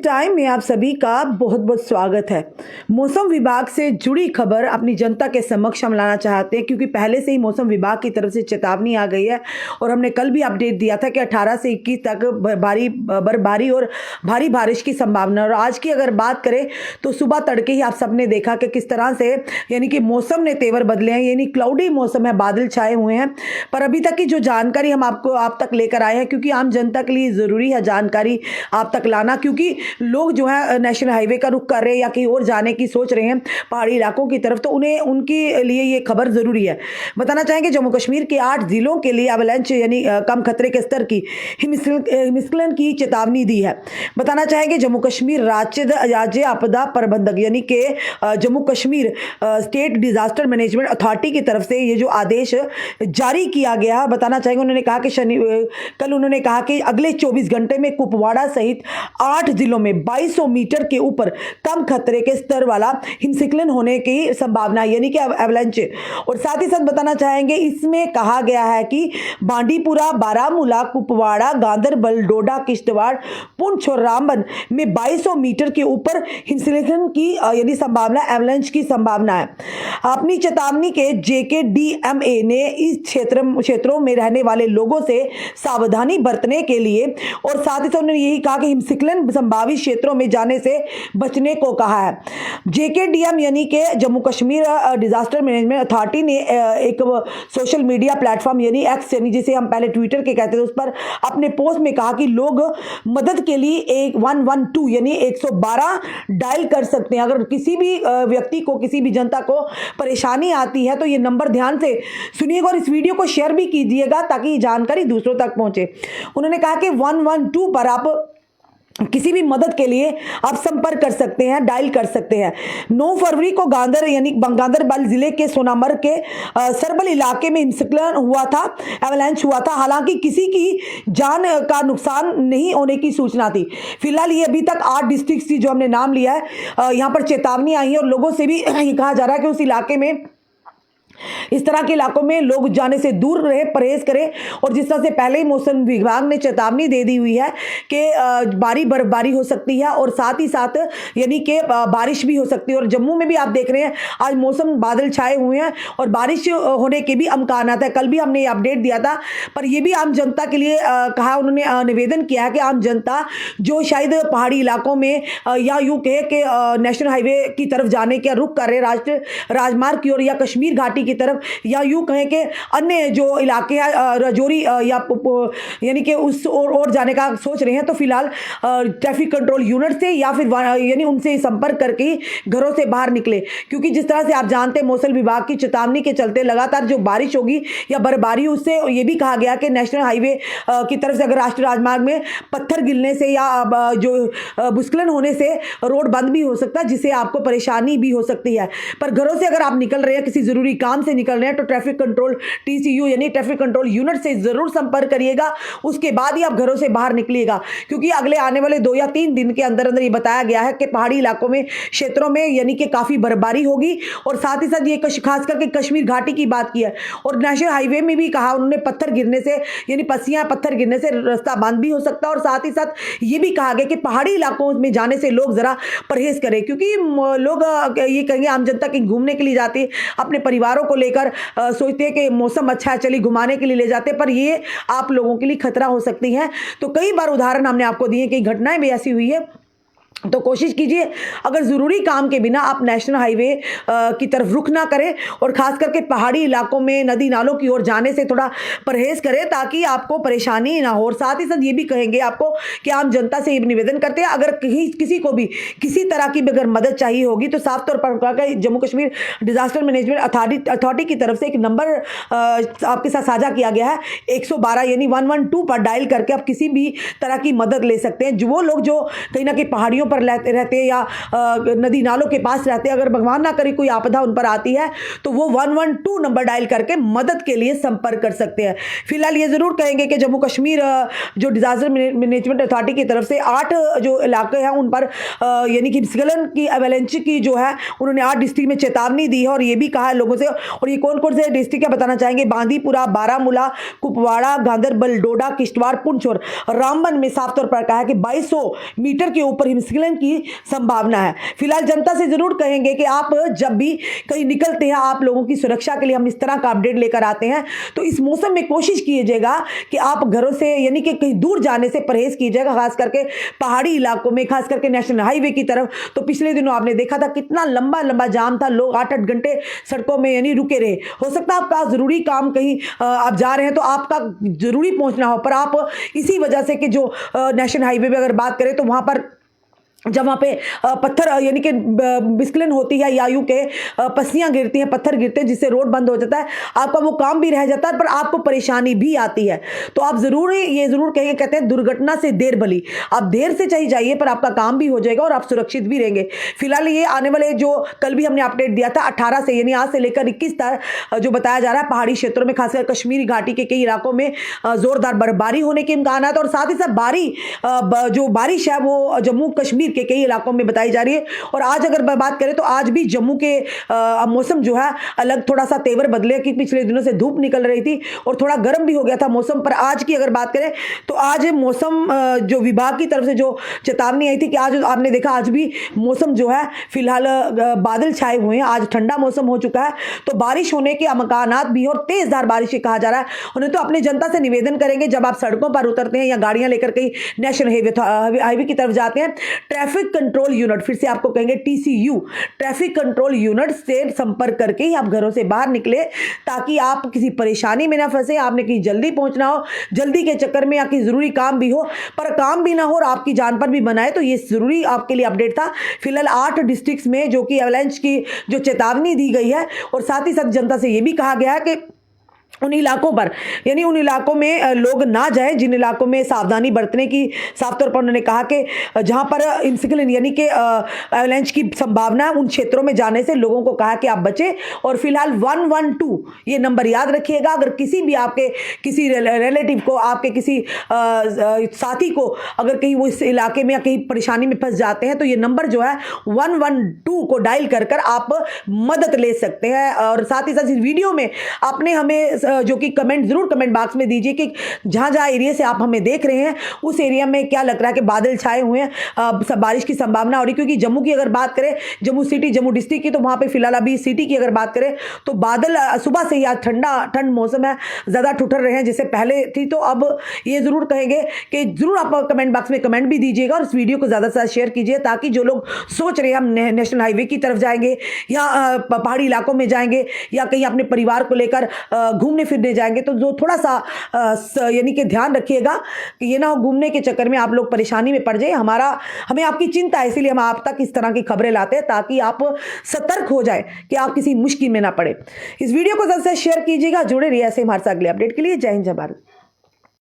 Time में आप सभी का बहुत बहुत स्वागत है। मौसम विभाग से जुड़ी खबर अपनी जनता के समक्ष हम लाना चाहते हैं, क्योंकि पहले से ही मौसम विभाग की तरफ से चेतावनी आ गई है और हमने कल भी अपडेट दिया था कि 18 से 21 तक भारी बर्फबारी और भारी बारिश की संभावना। और आज की अगर बात करें तो सुबह तड़के ही आप सबने देखा कि किस तरह से यानी कि मौसम ने तेवर बदले हैं, यानी क्लाउडी मौसम है, बादल छाए हुए हैं। पर अभी तक की जो जानकारी हम आप तक लेकर आए हैं, क्योंकि आम जनता के लिए ज़रूरी है जानकारी आप तक लाना, क्योंकि लोग जो है नेशनल हाईवे का रुख कर रहे हैं या कहीं और जाने की सोच रहे हैं पहाड़ी इलाकों की तरफ, तो उन्हें उनके लिए ये खबर ज़रूरी है। बताना चाहेंगे जम्मू कश्मीर के 8 जिलों के लिए एवलांच यानी कम खतरे के स्तर की हिमस्खलन की चेतावनी दी है। बताना चाहेंगे जम्मू कश्मीर राज्य आपदा प्रबंधक यानी कि Jammu Kashmir state disaster management authority की तरफ से ये जो आदेश जारी किया गया है, बताना चाहेंगे उन्होंने कहा कि कल उन्होंने कहा कि अगले 24 घंटे में कुपवाड़ा सहित 8 जिलों में 2200 मीटर के ऊपर कम खतरे के स्तर वाला हिमस्खलन होने की संभावना यानी कि एवलांच। और साथ ही साथ बताना चाहेंगे इसमें कहा गया है कि बांडीपुरा, बारामूला, कुपवाड़ा, गांदरबल, डोडा, किश्तवाड़, पुंछ और रामबन में 2200 मीटर के ऊपर हिमस्खलन की यानी संभावना, एवलांच की संभावना है। अपनी चेतावनी के JKDMA ने इस क्षेत्रों में रहने वाले लोगों से सावधानी बरतने के लिए और साथ ही साथ उन्होंने यही कहा कि हिमस्खलन संभावित क्षेत्रों में जाने से बचने को कहा है। JKDM यानी कि Jammu Kashmir disaster management authority ने एक सोशल मीडिया प्लेटफॉर्म यानी एक्स यानी जिसे हम पहले ट्विटर के कहते थे, उस पर अपने पोस्ट में कहा कि लोग मदद के लिए 112 यानी 112 डायल कर सकते हैं। अगर किसी भी व्यक्ति को, किसी भी जनता को परेशानी आती है तो ये नंबर ध्यान से सुनिएगा और इस वीडियो को शेयर भी कीजिएगा ताकि ये जानकारी दूसरों तक पहुंचे। उन्होंने कहा कि 112 पर आप किसी भी मदद के लिए आप संपर्क कर सकते हैं, डायल कर सकते हैं। 9 फरवरी को गांदरबल जिले के सोनामर्ग के सरबल इलाके में हिमस्खलन हुआ था, एवलांच हुआ था। हालांकि किसी की जान का नुकसान नहीं होने की सूचना थी। फिलहाल ये अभी तक 8 डिस्ट्रिक्ट की जो हमने नाम लिया है, यहाँ पर चेतावनी आई है और लोगों से भी ये कहा जा रहा है कि उस इलाके में, इस तरह के इलाकों में लोग जाने से दूर रहे, परहेज करें। और जिस तरह से पहले ही मौसम विभाग ने चेतावनी दे दी हुई है कि भारी बर्फबारी हो सकती है और साथ ही साथ यानी कि बारिश भी हो सकती है। और जम्मू में भी आप देख रहे हैं आज मौसम बादल छाए हुए हैं और बारिश होने के भी अमकानात है। कल भी हमने ये अपडेट दिया था, पर यह भी आम जनता के लिए कहा, उन्होंने निवेदन किया है कि आम जनता जो शायद पहाड़ी इलाकों में या यूँ कहे कि नेशनल हाईवे की तरफ जाने का रुख कर रहे, राष्ट्रीय राजमार्ग की ओर या कश्मीर घाटी की तरफ या यूं कहें कि अन्य जो इलाके हैं राजौरी या यानी कि उस और जाने का सोच रहे हैं, तो फिलहाल ट्रैफिक कंट्रोल यूनिट से या फिर यानी उनसे संपर्क करके ही घरों से बाहर निकले। क्योंकि जिस तरह से आप जानते हैं मौसम विभाग की चेतावनी के चलते लगातार जो बारिश होगी या बर्फबारी, उससे ये भी कहा गया कि नेशनल हाईवे की तरफ से अगर राष्ट्रीय राजमार्ग में पत्थर गिरने से या जो भूस्खलन होने से रोड बंद भी हो सकता है, जिससे आपको परेशानी भी हो सकती है। पर घरों से अगर आप निकल रहे हैं, किसी जरूरी काम से निकल रहे हैं, तो ट्रैफिक कंट्रोल TCU यानी ट्रैफिक कंट्रोल यूनिट से जरूर संपर्क करिएगा, उसके बाद ही आप घरों से बाहर निकलिएगा। क्योंकि अगले आने वाले 2 या 3 दिन के अंदर अंदर ये बताया गया है कि पहाड़ी इलाकों में, क्षेत्रों में यानी कि काफी बर्फबारी होगी। और साथ ही साथ ये खास करके कश्मीर घाटी की बात की है और नेशनल हाईवे में भी कहा उन्होंने, पत्थर गिरने से यानी पसियां पत्थर गिरने से रास्ता बंद भी हो सकता है। और साथ ही साथ ये भी कहा गया कि पहाड़ी इलाकों में जाने से लोग जरा परहेज करें, क्योंकि लोग ये कहेंगे आम जनता कहीं घूमने के लिए जाते हैं, अपने परिवारों को लेकर सोचते हैं कि मौसम अच्छा है, चलिए घुमाने के लिए ले जाते हैं, पर ये आप लोगों के लिए खतरा हो सकती है। तो कई बार उदाहरण हमने आपको दिए, कई घटनाएं भी ऐसी हुई है। तो कोशिश कीजिए अगर ज़रूरी काम के बिना आप नेशनल हाईवे की तरफ रुख ना करें और ख़ास करके पहाड़ी इलाकों में नदी नालों की ओर जाने से थोड़ा परहेज़ करें ताकि आपको परेशानी ना हो। और साथ ही साथ ये भी कहेंगे आपको कि आम जनता से ये निवेदन करते हैं, अगर किसी को भी किसी तरह की भी अगर मदद चाहिए होगी तो साफ तौर पर कहा Jammu Kashmir disaster management authority की तरफ से एक नंबर आपके साथ साझा किया गया है, 112 यानी 112 पर डायल करके आप किसी भी तरह की मदद ले सकते हैं। जो वो लोग जो कहीं ना कहीं पहाड़ियों पर रहते हैं या नदी नालों के पास रहते हैं, अगर भगवान ना करे कोई आपदा उन पर आती है तो वो 112 नंबर डायल करके मदद के लिए संपर्क कर सकते हैं। फिलहाल ये जरूर कहेंगे कि जम्मू कश्मीर जो डिजास्टर मैनेजमेंट अथॉरिटी की तरफ से 8 जो इलाके हैं उन पर यानी कि हिमस्खलन की एवलांच की जो है उन्होंने 8 डिस्ट्रिक्ट में चेतावनी दी है और ये भी कहा है लोगों से। और ये कौन कौन से डिस्ट्रिक्ट है बताना चाहेंगे, बांदीपुरा, बारामूला, कुपवाड़ा, गांदरबल, डोडा, किश्तवाड़, पुंछ और रामबन में साफ तौर पर कहा है कि 2200 मीटर के ऊपर हिमस्खलन हिमस्खलन की संभावना है। फिलहाल जनता से जरूर कहेंगे कि आप जब भी कहीं निकलते हैं, आप लोगों की सुरक्षा के लिए हम इस तरह का अपडेट लेकर आते हैं, तो इस मौसम में कोशिश कीजिएगा कि आप घरों से यानी कि कहीं दूर जाने से परहेज कीजिएगा, खास करके पहाड़ी इलाकों में, खास करके नेशनल हाईवे की तरफ। तो पिछले दिनों आपने देखा था कितना लंबा लंबा जाम था, लोग 8-8 घंटे सड़कों में यानी रुके रहे। हो सकता है आपका जरूरी काम कहीं आप जा रहे हैं तो आपका जरूरी पहुंचना हो, पर आप इसी वजह से कि जो नेशनल हाईवे पे अगर बात करें तो वहां पर जब वहाँ पे पत्थर यानी कि विस्खलन होती है, या यूं के पस्सियाँ गिरती हैं, पत्थर गिरते हैं, जिससे रोड बंद हो जाता है, आपका वो काम भी रह जाता है, पर आपको परेशानी भी आती है। तो आप ये जरूर कहेंगे, कहते हैं दुर्घटना से देर भली। आप देर से चाहिए जाइए, पर आपका काम भी हो जाएगा और आप सुरक्षित भी रहेंगे। फिलहाल ये आने वाले जो कल भी हमने अपडेट दिया था 18 से यानी आज से लेकर 21 तक जो बताया जा रहा है पहाड़ी क्षेत्रों में, खासकर कश्मीरी घाटी के कई इलाकों में जोरदार बर्फबारी होने के इम्कान है। और साथ ही साथ जो बारिश है वो जम्मू कश्मीर के कई इलाकों में बताई जा रही है। और आज अगर बात करें तो आज भी जम्मू के मौसम जो है अलग थोड़ा सा तेवर बदले, कि पिछले दिनों से धूप निकल रही थी और थोड़ा गर्म भी हो गया था मौसम। पर आज की अगर बात करें तो आज मौसम जो विभाग की तरफ से जो चेतावनी आई थी कि आज आपने देखा आज भी मौसम जो है फिलहाल बादल छाए हुए हैं, आज ठंडा मौसम हो चुका है, तो बारिश होने के अमकानात भी और तेजधार बारिश कहा जा रहा है। उन्हें तो अपनी जनता से निवेदन करेंगे, जब आप सड़कों पर उतरते हैं या गाड़ियां लेकर कहीं नेशनल हाईवे की तरफ जाते हैं, ट्रैफिक कंट्रोल यूनिट, फिर से आपको कहेंगे TCU, ट्रैफिक कंट्रोल यूनिट से संपर्क करके ही आप घरों से बाहर निकले, ताकि आप किसी परेशानी में ना फंसे। आपने कहीं जल्दी पहुंचना हो, जल्दी के चक्कर में या कहीं जरूरी काम भी हो, पर काम भी ना हो और आपकी जान पर भी बनाए, तो ये जरूरी आपके लिए अपडेट था। फिलहाल 8 डिस्ट्रिक्ट्स में जो कि एवलांच की जो चेतावनी दी गई है, और साथ ही साथ जनता से यह भी कहा गया है कि उन इलाकों पर यानी उन इलाकों में लोग ना जाएं जिन इलाकों में सावधानी बरतने की साफ तौर पर उन्होंने कहा कि जहां पर हिमस्खलन यानी कि एवलांच की संभावना है, उन क्षेत्रों में जाने से लोगों को कहा कि आप बचें। और फिलहाल 112 ये नंबर याद रखिएगा। अगर किसी भी आपके किसी रिलेटिव को, आपके किसी साथी को अगर कहीं वो इस इलाके में या कहीं परेशानी में फंस जाते हैं, तो ये नंबर जो है 112 को डायल कर कर आप मदद ले सकते हैं। और साथ ही साथ इस वीडियो में आपने हमें जो कि कमेंट जरूर कमेंट बॉक्स में दीजिए कि जहां जहां एरिया से आप हमें देख रहे हैं उस एरिया में क्या लग रहा है कि बादल छाए हुए हैं, बारिश की संभावना हो रही। क्योंकि जम्मू की अगर बात करें, जम्मू सिटी, जम्मू डिस्ट्रिक्ट की, तो वहां पे फिलहाल अभी सिटी की अगर बात करें तो बादल सुबह से ही आज ठंड मौसम है, ज्यादा ठुठर रहे हैं जैसे पहले थी। तो अब ये जरूर कहेंगे कि जरूर आप कमेंट बॉक्स में कमेंट भी दीजिएगा और इस वीडियो को ज्यादा से ज्यादा शेयर कीजिए, ताकि जो लोग सोच रहे हैं हम नेशनल हाईवे की तरफ जाएंगे या पहाड़ी इलाकों में जाएंगे या कहीं अपने परिवार को लेकर घूमने फिरने जाएंगे, तो जो थोड़ा सा यानी कि ध्यान रखिएगा कि ये ना हो घूमने के चक्कर में आप लोग परेशानी में पड़ जाए। हमें आपकी चिंता है, इसीलिए हम आप तक इस तरह की खबरें लाते हैं, ताकि आप सतर्क हो जाए कि आप किसी मुश्किल में ना पड़े। इस वीडियो को ज्यादा से शेयर कीजिएगा, जुड़े रहिए ऐसे हमारे साथ अगले अपडेट के लिए। जय हिंद, जय भारत।